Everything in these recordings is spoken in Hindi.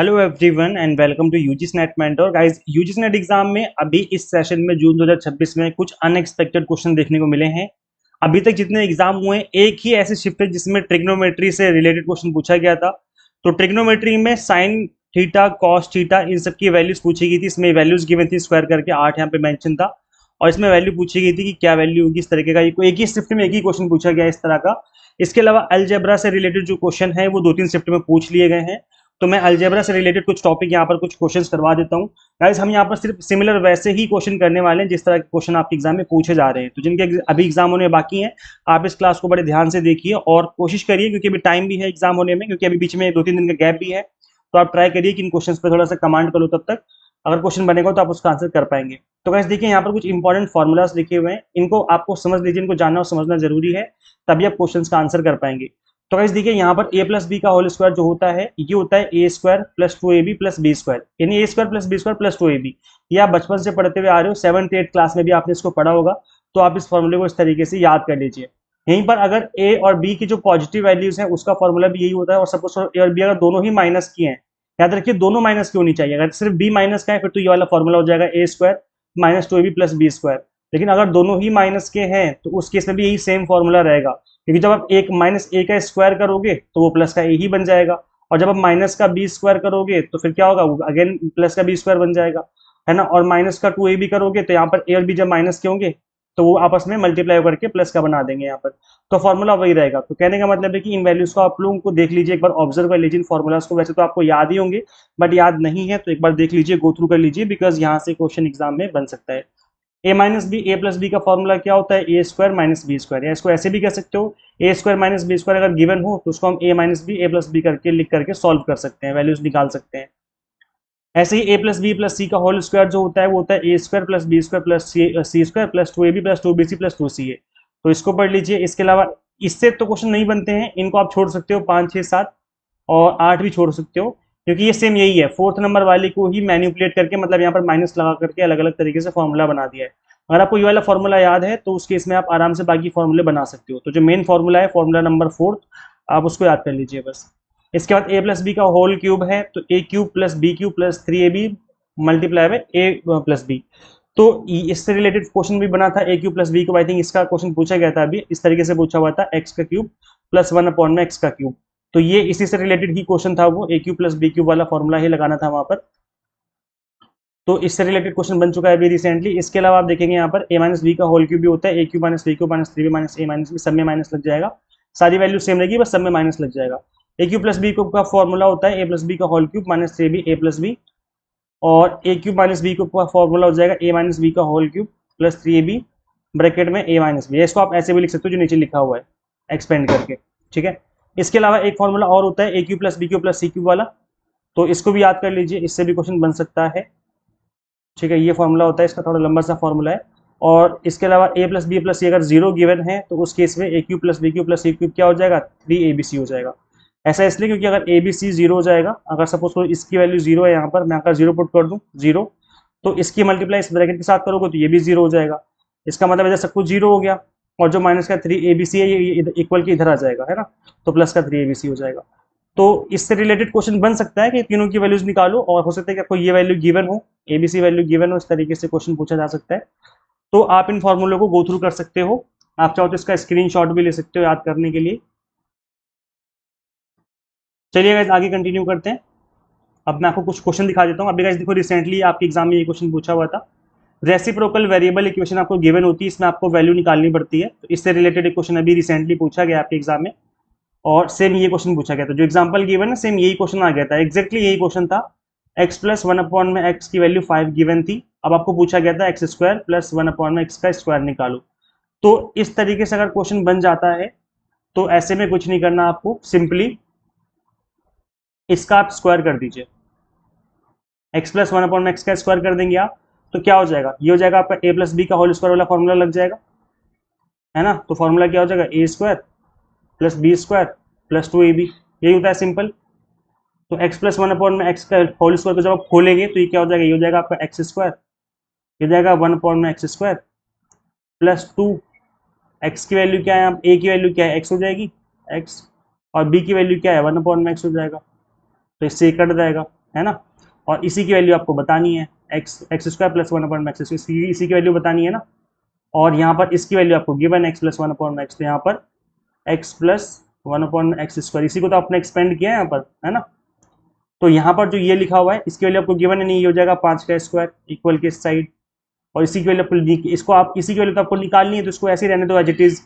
Hello everyone and welcome to UGC NET mentor guys. UGC NET exam में अभी इस सेशन में जून 2026 में कुछ अनएक्सपेक्टेड क्वेश्चन देखने को मिले हैं। अभी तक जितने एग्जाम हुए हैं, एक ही ऐसे शिफ्ट है जिसमें ट्रिग्नोमेट्री से रिलेटेड क्वेश्चन पूछा गया था। तो ट्रिग्नोमेट्री में sine theta cos theta in सब की वैल्यूज पूछी गई थी। इसमें वैल्यूज गिवन थी स्क्वायर करके 8 यहाँ पे मेंशन था और इसमें वैल्यू पूछी गई थी कि क्या वैल्यू होगी इस तरीके का। एक ही शिफ्ट में एक ही क्वेश्चन पूछा गया इस तरह का। इसके अलावा अलजेब्रा से रिलेटेड जो क्वेश्चन है वो 2-3 शिफ्ट में पूछ लिए गए हैं। तो मैं अलजेब्रा से रिलेटेड कुछ टॉपिक यहाँ पर कुछ क्वेश्चंस करवा देता हूँ। गाइस हम यहाँ पर सिर्फ सिमिलर वैसे ही क्वेश्चन करने वाले हैं जिस तरह के क्वेश्चन आपके एग्जाम में पूछे जा रहे हैं। तो जिनके अभी एग्जाम होने बाकी हैं, आप इस क्लास को बड़े ध्यान से देखिए और कोशिश करिए, क्योंकि अभी टाइम भी है एग्जाम होने में, क्योंकि अभी बीच में 2-3 दिन का गैप भी है। तो आप ट्राई करिए कि इन क्वेश्चन पर थोड़ा सा कमांड करो, तब तक अगर क्वेश्चन बनेगा तो आप उसका आंसर कर पाएंगे। तो गाइस देखिए यहाँ पर कुछ इंपॉर्टेंट फॉर्मुलाज लिखे हुए हैं, इनको आपको समझ लीजिए, इनको जानना और समझना जरूरी है, तभी आप क्वेश्चन का आंसर कर पाएंगे। तो गाइस देखिए यहाँ पर a प्लस बी का होल स्क्वायर जो होता है ये होता है a square plus 2ab plus b square, यानी a square plus b square plus 2ab। ये आप बचपन से पढ़ते हुए आ रहे हो, 7th-8th क्लास में भी आपने इसको पढ़ा होगा। तो आप इस फॉर्मूले को इस तरीके से याद कर लीजिए। यहीं पर अगर a और b की जो पॉजिटिव वैल्यूज है उसका फॉर्मूला भी यही होता है। और सपोज ए और बी अगर दोनों ही माइनस की हैं, याद रखिए दोनों माइनस की होनी चाहिए। अगर सिर्फ b माइनस का है फिर तो ये वाला फॉर्मूला हो जाएगा a square minus 2ab plus b square. लेकिन अगर दोनों ही माइनस के हैं तो उस केस में भी यही सेम फॉर्मूला रहेगा, क्योंकि जब आप एक माइनस ए का स्क्वायर करोगे तो वो प्लस का ए ही बन जाएगा, और जब आप माइनस का बी स्क्वायर करोगे तो फिर क्या होगा, वो अगेन प्लस का बी स्क्वायर बन जाएगा, है ना। और माइनस का 2a भी करोगे तो यहाँ पर ए और बी जब माइनस के होंगे तो वो आपस में मल्टीप्लाई करके प्लस का बना देंगे यहाँ पर। तो फॉर्मूला वही रहेगा। तो कहने का मतलब है कि इन वैल्यूज को आप लोगों को देख लीजिए, एक बार ऑब्जर्व कर लीजिए इन फॉर्मूलाज को। वैसे तो आपको याद ही होंगे, बट याद नहीं है तो एक बार देख लीजिए, गो थ्रू कर लीजिए, बिकॉज यहाँ से क्वेश्चन एग्जाम में बन सकता है। A minus b, A plus b का फॉर्मूला क्या होता है, a square minus B square, या इसको ऐसे भी कह सकते हो, ए स्क्वायर माइनस बी स्क्वायर अगर गिवन हो तो उसको हम ए माइनस बी ए प्लस बी करके लिख करके सॉल्व कर सकते हैं, वैल्यूज निकाल सकते हैं। ऐसे ही a plus b plus c का होल स्क्वायर जो होता है वो होता है a square plus b square plus c square plus 2ab plus 2bc plus 2ca। तो इसको पढ़ लीजिए। इसके अलावा इससे तो क्वेश्चन नहीं बनते हैं, इनको आप छोड़ सकते हो, 5, 6, 7 और 8 भी छोड़ सकते हो, क्योंकि ये सेम यही है। 4th नंबर वाले को ही मैनिपुलेट करके, मतलब यहाँ पर माइनस लगा करके अलग अलग तरीके से फॉर्मूला बना दिया है। अगर आपको ये वाला फॉर्मूला याद है तो उस केस में आप आराम से बाकी फॉर्मूले बना सकते हो। तो जो मेन फॉर्मूला है, फॉर्मूला नंबर 4, आप उसको याद कर लीजिए बस। इसके बाद ए प्लस बी का होल क्यूब है, तो a cube plus b cube plus 3ab multiply by a plus b. तो इससे रिलेटेड क्वेश्चन भी बना था, a cube plus b cube. I think इसका क्वेश्चन पूछा गया था अभी, इस तरीके से पूछा हुआ था, एक्स का क्यूब प्लस 1 अपॉन में एक्स का क्यूब। तो ये इसी से रिलेटेड ही क्वेश्चन था, वो ए क्यूब प्लस बी क्यूब वाला फॉर्मूला ही लगाना था वहां पर। तो इससे रिलेटेड क्वेश्चन बन चुका है अभी रिसेंटली। इसके अलावा आप देखेंगे यहाँ पर ए माइनस बी का होल क्यूब भी होता है, a cube minus b cube minus 3b minus a minus b, सब में माइनस लग जाएगा, सारी वैल्यू सेम रहेगी, बस सब में माइनस लग जाएगा। A cube plus b cube का फॉर्मूला होता है ए प्लस बी का whole cube minus 3b a plus b, और a cube minus b cube का फॉर्मूला हो जाएगा ए माइनस बी का whole cube plus 3ab bracket में ए माइनस बी। इसको आप ऐसे भी लिख सकते हो जो नीचे लिखा हुआ है एक्सपेंड करके, ठीक है। इसके अलावा एक फॉर्मूला और होता है a cube plus b cube plus c cube वाला, तो इसको भी याद कर लीजिए, इससे भी क्वेश्चन बन सकता है, ठीक है। ये फॉर्मूला होता है, इसका थोड़ा लंबा सा फॉर्मूला है। और इसके अलावा a plus b plus c अगर 0 गिवन है तो उस केस में a cube plus b cube plus c cube क्या हो जाएगा, 3abc हो जाएगा। ऐसा इसलिए क्योंकि अगर abc 0 हो जाएगा, अगर सपोज को इसकी वैल्यू 0 है, यहाँ पर मैं अगर 0 पुट कर दूँ 0, तो इसकी मल्टीप्लाई इस ब्रैकेट के साथ करोगे तो ये भी 0 हो जाएगा। इसका मतलब है सब कुछ 0 हो गया, और जो माइनस का 3abc है ये इक्वल के इधर आ जाएगा, है ना, तो प्लस का 3abc हो जाएगा। तो इससे रिलेटेड क्वेश्चन बन सकता है कि तीनों की वैल्यूज निकालो, और हो सकता है कि आपको ये वैल्यू गिवन हो, एबीसी वैल्यू गिवन हो, इस तरीके से क्वेश्चन पूछा जा सकता है। तो आप इन फॉर्मूलों को गो थ्रू कर सकते हो, आप चाहो तो इसका स्क्रीनशॉट भी ले सकते हो याद करने के लिए। चलिए गाइस आगे कंटिन्यू करते हैं। अब मैं आपको कुछ क्वेश्चन दिखा देता हूँ। अभी गाइस देखो, रिसेंटली आपके एग्जाम में ये क्वेश्चन पूछा हुआ था। रेसिप्रोकल वेरिएबल इक्वेशन आपको गिवन होती है, इसमें आपको वैल्यू निकालनी पड़ती है। तो इससे रिलेटेड एक क्वेश्चन अभी रिसेंटली पूछा गया आपके एग्जाम में, और सेम ये क्वेश्चन पूछा गया था। जो एग्जांपल गिवन है सेम यही क्वेश्चन आ गया था, एग्जैक्टली यही क्वेश्चन था। x प्लस 1 अपॉन में x की वैल्यू 5 गिवन थी। अब आपको पूछा गया था एक्स स्क्वायर प्लस 1 अपॉन में x का स्क्वायर निकालो। तो इस तरीके से अगर क्वेश्चन बन जाता है तो ऐसे में कुछ नहीं करना, आपको सिंपली इसका आप स्क्वायर कर दीजिए। x प्लस 1 अपॉन में x का स्क्वायर कर देंगे आप, तो क्या हो जाएगा, ये हो जाएगा आपका a प्लस बी का होल स्क्वायर वाला फॉर्मूला लग जाएगा, है ना। तो फॉर्मूला क्या हो जाएगा, a square plus b square plus 2ab, यही होता है सिंपल। तो x प्लस 1 अपॉन में x का होल स्क्वायर को जब आप खोलेंगे तो ये क्या हो जाएगा, ये हो जाएगा आपका एक्स स्क्वायर, ये जाएगा 1 अपॉन में एक्स स्क्वायर प्लस 2, x की वैल्यू क्या है, a की वैल्यू क्या है, x हो जाएगी x, और b की वैल्यू क्या है 1 अपॉन में x हो जाएगा, तो इससे कट जाएगा। है ना। और इसी की वैल्यू आपको बतानी है, एक्स स्क्वायर प्लस 1/x, इसी की वैल्यू बतानी है ना। और यहाँ पर इसकी वैल्यू आपको गिवन एक्स प्लस 1/x, तो यहाँ पर एक्स प्लस 1/x², इसी को तो आपने एक्सपेंड किया है यहाँ पर, है ना। तो यहाँ पर जो ये लिखा हुआ है इसकी वैल्यू आपको गिवन है, नहीं, ये हो जाएगा 5 का स्क्वायर इक्वल के इस साइड, और इसी की वैल्यू आपको इसको आप इसी की वैल्यू तो आपको निकालनी है, तो इसको ऐसे ही रहने दो एज इट इज।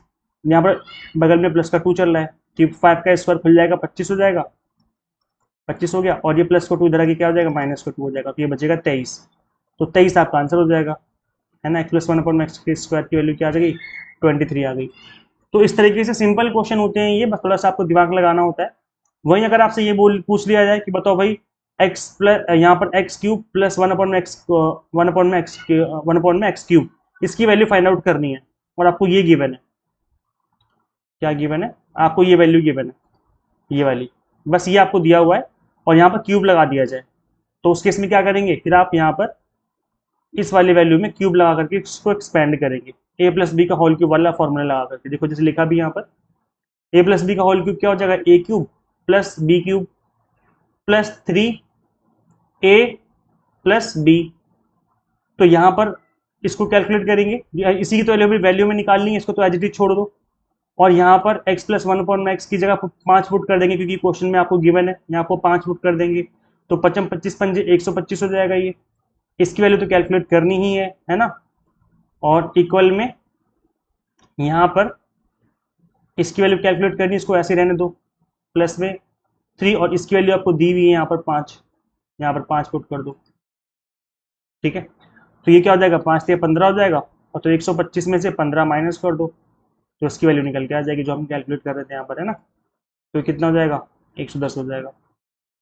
यहाँ पर बगल में प्लस का 2 चल रहा है, कि 5 का स्क्वायर खुल जाएगा 25 हो जाएगा, 25 हो गया, और ये प्लस को 2 इधर आके क्या हो जाएगा, माइनस को 2 हो जाएगा, तो ये बचेगा 23। तो 23 आपका आंसर हो जाएगा, है ना। एक्स प्लस 1/x के स्क्वायर की वैल्यू क्या आ जाएगी, 23 आ गई। तो इस तरीके से सिंपल क्वेश्चन होते हैं ये, बस थोड़ा सा आपको दिमाग लगाना होता है। वहीं अगर आपसे ये पूछ लिया जाए कि बताओ भाई एक्स प्लस यहाँ पर x cube plus 1/x cube, इसकी वैल्यू फाइंड आउट करनी है, और आपको ये गिवन है, क्या गिवन है, आपको ये वैल्यू गिवन है, ये वाली, बस ये आपको दिया हुआ है, और यहाँ पर क्यूब लगा दिया जाए, तो उस केस में क्या करेंगे, फिर आप यहाँ पर इस वाली वैल्यू में क्यूब लगा करके इसको एक्सपेंड करेंगे, ए प्लस बी का होल क्यूब वाला फॉर्मूला लगा करके। देखो जैसे लिखा भी यहाँ पर, ए प्लस बी का होल क्यूब क्या हो जाएगा, a cube plus b cube plus 3a plus b. तो यहाँ पर इसको कैलकुलेट करेंगे, इसी की तो वैल्यू में निकालनी है, इसको तो एज इट इज छोड़ दो, और यहाँ पर x प्लस 1/x की जगह 5 पुट कर देंगे, क्योंकि क्वेश्चन में आपको गिवन है, यहाँ आपको 5 पुट कर देंगे, तो 55 25 पंजे 125 हो जाएगा ये। इसकी वैल्यू तो कैलकुलेट करनी ही है ना। और इक्वल में यहाँ पर इसकी वैल्यू कैलकुलेट करनी है, इसको ऐसे रहने दो, प्लस में 3, और इसकी वैल्यू आपको दी हुई है यहाँ पर 5, यहाँ पर 5 पुट कर दो, ठीक है। तो ये क्या हो जाएगा, 5 से 15 हो जाएगा, और तो 125 में से 15 माइनस कर दो, तो इसकी वैल्यू निकल के आ जाएगी, जो हम कैलकुलेट कर रहे थे यहाँ पर, है ना। तो कितना हो जाएगा, 110 हो जाएगा।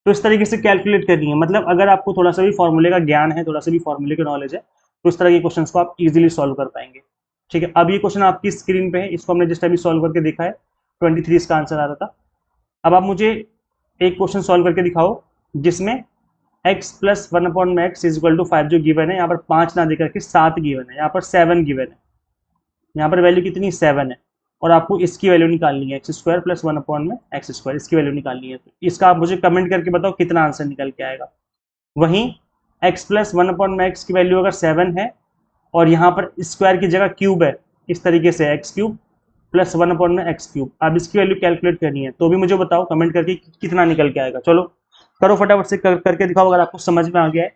तो इस तरीके से कैलकुलेट करनी है, मतलब अगर आपको थोड़ा सा भी फॉर्मूले का ज्ञान है, थोड़ा सा भी फॉर्मूले का नॉलेज है, तो इस तरह के क्वेश्चंस को आप इजीली सॉल्व कर पाएंगे, ठीक है। अब ये क्वेश्चन आपकी स्क्रीन पे है, इसको हमने जस्ट अभी सॉल्व करके देखा है, 23 इसका आंसर आ रहा था। अब आप मुझे एक क्वेश्चन सॉल्व करके दिखाओ जिसमें x plus 1/x is equal to 5 जो गिवन है, यहाँ पर 5 ना देकर के 7 गिवन है, यहाँ पर 7 गिवन है, यहाँ पर वैल्यू कितनी 7 है, और आपको इसकी वैल्यू निकालनी है, एक्स स्क्वायर प्लस 1/x², इसकी वैल्यू निकालनी है। तो इसका आप मुझे कमेंट करके बताओ कितना आंसर निकल के आएगा। वहीं x प्लस 1/x की वैल्यू अगर 7 है, और यहाँ पर स्क्वायर की जगह क्यूब है, इस तरीके से एक्स क्यूब प्लस 1/x³, अब इसकी वैल्यू कैलकुलेट करनी है, तो भी मुझे बताओ कमेंट करके कितना निकल के आएगा। चलो करो फटाफट से करके दिखाओ, अगर आपको समझ में आ गया है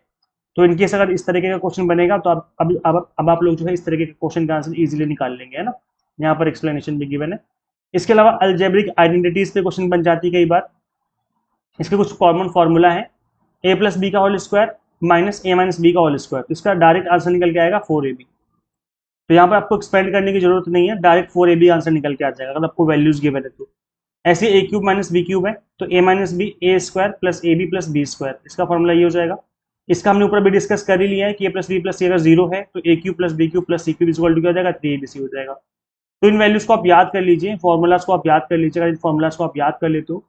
तो। इनकेस अगर इस तरीके का क्वेश्चन बनेगा तो आप अब आप लोग जो है इस तरीके के क्वेश्चन का आंसर इजीली निकाल लेंगे, है ना। यहाँ पर एक्सप्लेनेशन भी गिवन है। इसके अलावा अलजेब्रिक आइडेंटिटीज पे क्वेश्चन बन जाती है कई बार। इसके कुछ कॉमन फॉर्मूला है, ए प्लस बी का whole square minus a minus b का होल स्क्वायर, तो इसका डायरेक्ट आंसर निकल के आएगा 4ab। तो यहाँ पर आपको एक्सपेंड करने की जरूरत नहीं है, डायरेक्ट 4ab आंसर निकल के आ जाएगा अगर आपको वैल्यूज गिवन है तो। ऐसे a cube minus b cube है, तो a minus b a square plus a b plus b square, इसका फॉर्मूला ये हो जाएगा। इसका हमने ऊपर भी डिस्कस कर ही लिया है कि a plus b plus c अगर 0 है तो a cube plus b cube plus c cube equal to क्या हो जाएगा, 3abc हो जाएगा। तो इन वैल्यूज को आप याद कर लीजिए, फॉर्मूलाज को आप याद कर लीजिएगा, इन फॉर्मूलाज को आप याद कर लेते हो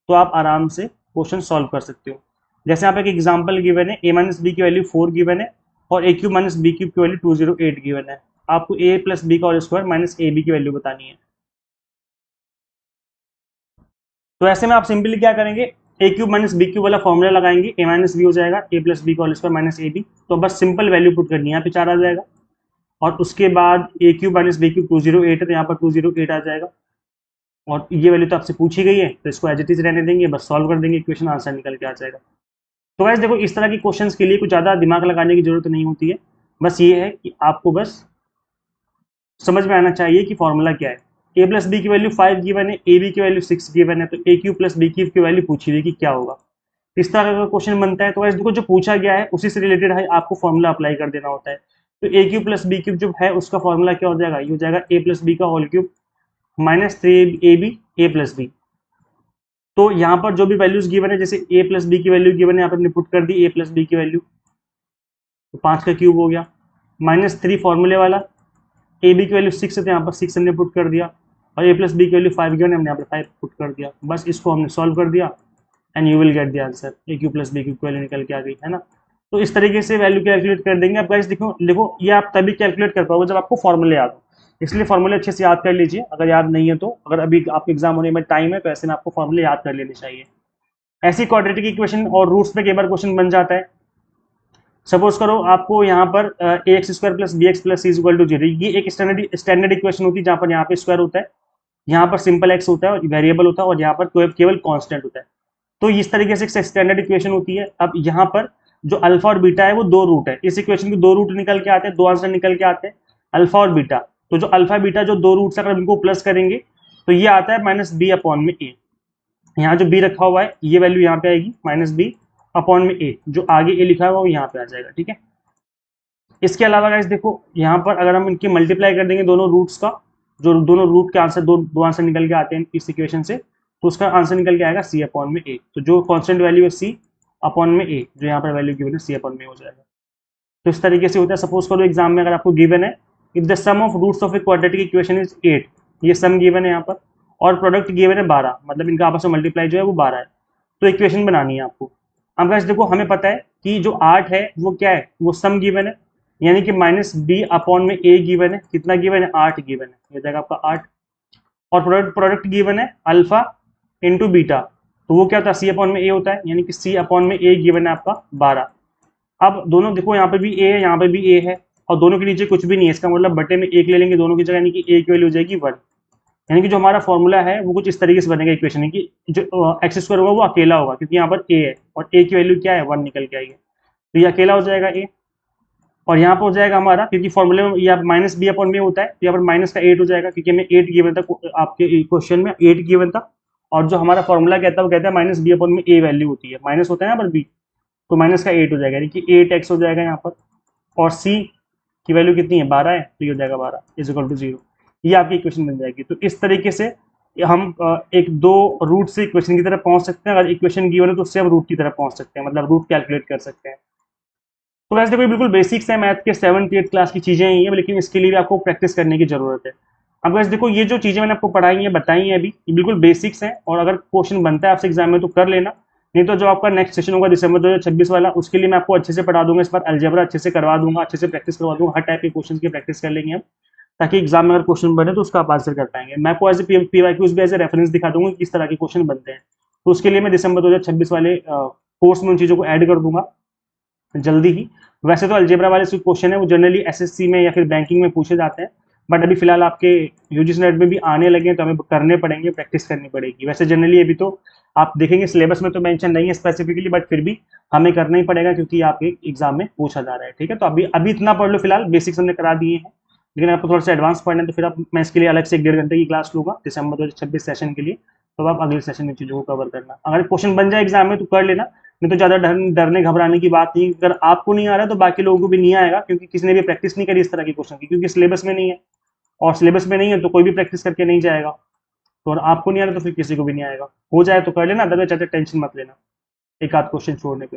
तो आप आराम से क्वेश्चन सॉल्व कर सकते हो। जैसे यहाँ पे एक एग्जाम्पल गिवन है, ए माइनस बी की वैल्यू 4 गिवन है, और a cube minus b cube की वैल्यू 208 गिवन है। आपको ए प्लस बी का whole square minus a b की वैल्यू बतानी है। तो ऐसे में आप सिंपली क्या करेंगे, a cube minus b cube वाला फॉर्मूला लगाएंगे, ए माइनस बी हो जाएगा ए प्लस बी का whole square minus a b, तो बस सिंपल वैल्यू पुट करनी है, यहाँ पे 4 आ जाएगा। और उसके बाद ए क्यूब माइनस बी क्यूब 208 है, तो यहाँ पर 208 आ जाएगा, और ये वैल्यू तो आपसे पूछी गई है, तो इसको एज इट इज रहने देंगे, बस सॉल्व कर देंगे, इक्वेशन आंसर निकल के आ जाएगा। तो गाइस देखो, इस तरह के क्वेश्चंस के लिए कुछ ज़्यादा दिमाग लगाने की जरूरत नहीं होती है, बस ये है कि आपको बस समझ में आना चाहिए कि फॉर्मूला क्या है। ए प्लस बी की वैल्यू 5 गिवन है, ए बी की वैल्यू 6 गिवन है, तो a cube plus b cube की वैल्यू पूछी हुई कि क्या होगा। इस तरह का क्वेश्चन बनता है, तो गाइस देखो जो पूछा गया है उसी से रिलेटेड है, आपको फॉर्मूला अप्लाई कर देना होता है। तो a cube plus b cube जो है उसका फॉर्मूला क्या हो जाएगा, ये हो जाएगा ए प्लस बी का होल क्यूब माइनस 3ab ए प्लस बी। तो यहाँ पर जो भी वैल्यूज गिवन है, जैसे ए प्लस बी की वैल्यू गिवन है, यहाँ पर हमने पुट कर दी ए प्लस बी की वैल्यू, तो 5 का क्यूब हो गया, माइनस 3 फॉर्मूले वाला, ए बी की वैल्यू 6 है तो यहाँ पर 6 हमने पुट कर दिया, और ए प्लस बी की वैल्यू 5 गिवन है, हमने यहाँ पर 5 पुट कर दिया, बस इसको हमने सॉल्व कर दिया, and you will get the answer. A cube plus b cube की वैल्यू निकल के आ गई, है ना। तो इस तरीके से वैल्यू कैलकुलेट कर देंगे। अब गाइस देखो देखो, ये आप तभी कैलकुलेट कर पाओगे जब आपको फॉर्मूले याद हो, इसलिए फॉर्मूले अच्छे से याद कर लीजिए। अगर याद नहीं है तो, अगर अभी आपके एग्जाम होने में टाइम है तो ऐसे में आपको फॉर्मूले याद कर लेने चाहिए। ऐसी क्वाड्रेटिक इक्वेशन और रूट्स पे कई बार क्वेश्चन बन जाता है। सपोज करो आपको यहाँ पर a x square plus b x plus c equal to zero, ये एक स्टैंडर्ड इक्वेशन होती है जहाँ पर यहाँ पे स्क्वायर होता है, यहाँ पर सिंपल एक्स होता है और वेरिएबल होता है, और यहाँ पर केवल कांस्टेंट होता है। तो इस तरीके से एक स्टैंडर्ड इक्वेशन होती है। अब यहाँ पर जो अल्फा और बीटा है वो दो रूट है, इस इक्वेशन के दो रूट निकल के आते हैं, दो आंसर निकल के आते हैं अल्फा और बीटा। तो जो अल्फा बीटा जो दो रूट्स अगर इनको प्लस करेंगे तो ये आता है माइनस बी अपॉन में ए। यहाँ जो बी रखा हुआ है ये वैल्यू यहाँ पे आएगी माइनस बी अपॉन में ए, जो आगे ए लिखा हुआ है वो यहाँ पे आ जाएगा। ठीक है, इसके अलावा गाइस देखो यहाँ पर अगर हम इनकी मल्टीप्लाई कर देंगे दोनों रूट्स का, जो दोनों रूट के आंसर दो आंसर निकल के आते हैं इस इक्वेशन से, तो उसका आंसर निकल के आएगा सी अपॉन में ए। तो जो कांस्टेंट वैल्यू है सी अपॉन में ए, जो यहाँ पर वैल्यू गिवन है सी अपॉन में हो जाएगा। तो इस तरीके से होता है। सपोज करो एग्जाम में अगर आपको गिवन है if the sum of roots of a quadratic equation is 8, ये सम गिवन है यहाँ पर, और प्रोडक्ट गिवन है 12, मतलब इनका आपस में मल्टीप्लाई जो है वो 12 है। तो इक्वेशन बनानी है आपको। अब गाइस देखो हमें पता है कि जो 8 है वो क्या है, वो सम गिवन है, यानी कि माइनस बी अपॉन में ए गिवन है। कितना गिवन है, 8 गिवन है, ये जाएगा आपका 8। और प्रोडक्ट गिवन है अल्फा इंटू बीटा, तो वो क्या होता है सी अपॉन में ए होता है, यानी कि सी अपॉन में ए गिवन है आपका 12। अब दोनों देखो यहाँ पे भी ए है यहाँ पे भी ए है, और दोनों के नीचे कुछ भी नहीं है, इसका मतलब बटे में एक ले लेंगे दोनों की जगह, यानी कि ए की वैल्यू हो जाएगी 1। यानी कि जो हमारा फॉर्मूला है वो कुछ इस तरीके से बनेगा इक्वेशन की, जो एक्स स्क्वायर होगा वो अकेला होगा क्योंकि यहाँ पर ए है, और ए की वैल्यू क्या है 1 निकल के आएगी, तो ये अकेला हो जाएगा ए। और यहाँ पर हो जाएगा हमारा, क्योंकि फॉर्मूले में यहाँ माइनस बी अपॉन में होता है, तो यहाँ पर माइनस का 8 हो जाएगा, क्योंकि हमें 8 गिवन था आपके क्वेश्चन में, 8 गिवन था। और जो हमारा फॉर्मूला कहता है वो कहता है माइनस बी अपॉन में ए वैल्यू होती है, माइनस होता है यहाँ पर बी, तो माइनस का 8 हो जाएगा, यानी कि 8x हो जाएगा यहाँ पर। और c की वैल्यू कितनी है 12 है, तो ये हो जाएगा 12 इज इक्वल टू 0। ये आपकी इक्वेशन बन जाएगी। तो इस तरीके से हम एक दो रूट से इक्वेशन की तरफ पहुंच सकते हैं। अगर इक्वेशन गिवन है तो उससे हम रूट की तरफ पहुंच सकते हैं, मतलब रूट कैलकुलेट कर सकते हैं। तो वैसे देखो बिल्कुल बेसिक्स है मैथ के, 7th 8th क्लास की चीजें ही है, लेकिन इसके लिए भी आपको प्रैक्टिस करने की जरूरत है। अब वैसे देखो ये जो चीजें मैंने आपको पढ़ाई है बताई है अभी, ये बिल्कुल बेसिक्स हैं, और अगर क्वेश्चन बनता है आपसे एग्जाम में तो कर लेना, नहीं तो जो आपका नेक्स्ट सेशन होगा दिसंबर 2026 वाला, उसके लिए मैं आपको अच्छे से पढ़ा दूंगा। इस बार अलजेब्रा अच्छे से करवा दूंगा, अच्छे से प्रैक्टिस करवा दूंगा, हर टाइप के क्वेश्चन की प्रैक्टिस कर लेंगे हम, ताकि एग्जाम में अगर क्वेश्चन बने तो उसका आप आंसर कर पाएंगे। मैं आपको एज ए पीवाईक्यूज भी एज ए रेफरेंस दिखा दूंगा किस तरह के क्वेश्चन बनते हैं। तो उसके लिए मैं दिसंबर 2026 वाले कोर्स में उन चीज़ों को ऐड कर दूंगा जल्दी ही। वैसे तो अलजेब्रा वाले जो क्वेश्चन है वो जनरली एसएससी में या फिर बैंकिंग में पूछे जाते हैं, बट अभी फिलहाल आपके यूजीसी नेट में भी आने लगे हैं, तो हमें करने पड़ेंगे, प्रैक्टिस करनी पड़ेगी। वैसे जनरली अभी तो आप देखेंगे सिलेबस में तो मेंशन नहीं है स्पेसिफिकली, बट फिर भी हमें करना ही पड़ेगा क्योंकि आपके एग्जाम में पूछा जा रहा है। ठीक है, तो अभी इतना पढ़ लो, फिलहाल बेसिक्स हमने करा दिए हैं, लेकिन आपको थोड़ा सा एडवांस पढ़ना है तो फिर आप मैं इसके लिए अलग से 1.5 घंटे की क्लास लूंगा दिसंबर 2026 सेशन के लिए, तो आप अगले सेशन में चीज़ों को कवर करना। अगर क्वेश्चन बन जाए एग्जाम में तो कर लेना, नहीं तो ज़्यादा डरने घबराने की बात नहीं। अगर आपको नहीं आ रहा तो बाकी लोगों को भी नहीं आएगा, क्योंकि किसी ने भी प्रैक्टिस नहीं करी इस तरह के क्वेश्चन की, क्योंकि सिलेबस में नहीं है, और सिलेबस में नहीं है तो कोई भी प्रैक्टिस करके नहीं जाएगा। तो अगर आपको नहीं आ रहा तो फिर किसी को भी नहीं आएगा। हो जाए तो कर लेना, अदरवाइज ज़्यादा टेंशन मत लेना एक आध क्वेश्चन छोड़ने पे।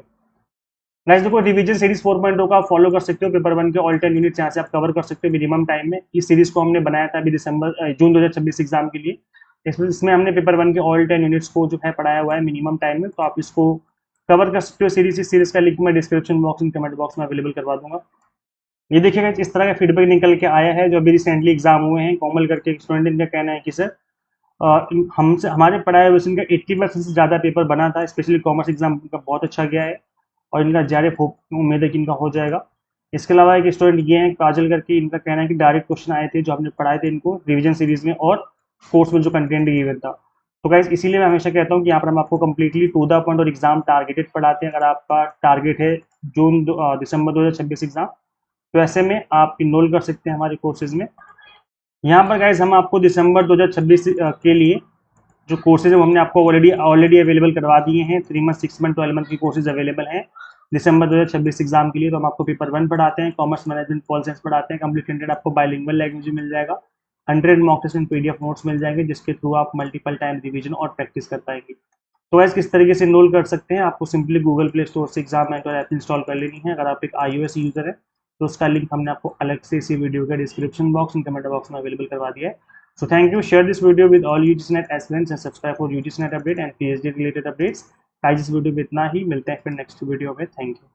गाइस देखो रिवीजन सीरीज 4.0 का आप फॉलो कर सकते हो, पेपर 1 के ऑल 10 यूनिट्स यहाँ से आप कवर कर सकते हो मिनिमम टाइम में। इस सीरीज को हमने बनाया था अभी जून 2026 एग्जाम के लिए। इसमें हमने पेपर 1 के ऑल 10 यूनिट्स को जो है पढ़ाया हुआ है मिनिमम टाइम में, तो आप इसको कवर कर सकते हो सीरीज। इस सीरीज का लिंक मैं description box and comment box में अवेलेबल करवा दूंगा। ये देखिएगा इस तरह का फीडबैक निकल के आया है जो अभी रिसेंटली एग्जाम हुए हैं। कोमल करके एक स्टूडेंट, इनका कहना है कि सर हमसे हमारे पढ़ाए हुए इनका 80% से ज़्यादा पेपर बना था, स्पेशली कॉमर्स एग्जाम का बहुत अच्छा गया है, और इनका JRF उम्मीद है कि इनका हो जाएगा। इसके अलावा एक स्टूडेंट ये हैं काजल करके, इनका कहना है कि डायरेक्ट क्वेश्चन आए थे जो हमने पढ़ाए थे इनको रिवीजन सीरीज में और कोर्स में जो कंटेंट गिवन था। तो गाइस इसीलिए मैं हमेशा कहता हूँ कि यहाँ पर हम आपको कंप्लीटली टू द पॉइंट और एग्जाम टारगेटेड पढ़ाते हैं। अगर आपका टारगेट है दिसंबर 2026 एग्जाम, तो ऐसे में आप इनरोल कर सकते हैं हमारे कोर्सेज में। यहाँ पर गाइस हम आपको दिसंबर 2026 के लिए जो कोर्सेज है वो हमने आपको ऑलरेडी अवेलेबल करवा दिए हैं। 3 मंथ 6 मंथ 12 मंथ की कोर्सेज अवेलेबल हैं दिसंबर 2026 एग्जाम के लिए। तो हम आपको पेपर 1 पढ़ाते हैं, कॉमर्स मैनेजमेंट पॉल साइंस पढ़ाते हैं, कंप्लीट कंटेंट आपको बाइलिंगुअल लैंग्वेज में मिल जाएगा, 100 mock test and PDF notes मिल जाएंगे जिसके थ्रू आप मल्टीपल टाइम रिवीजन और प्रैक्टिस कर पाएंगे। तो वैसे किस तरीके से इनरोल कर सकते हैं, आपको सिंपली गूगल प्ले स्टोर से एग्जाम मेंटर ऐप इंस्टॉल कर लेनी है। अगर आप एक iOS यूजर है तो उसका लिंक हमने आपको अलग से इसी वीडियो के description box and comment box में अवेलेबल करवा दिया है। So thank you. Share this video with all UGC-NET aspirants and subscribe for UGC-NET update and PhD related updates. आज इस वीडियो में इतना ही, मिलते हैं फिर नेक्स्ट वीडियो में। Thank you.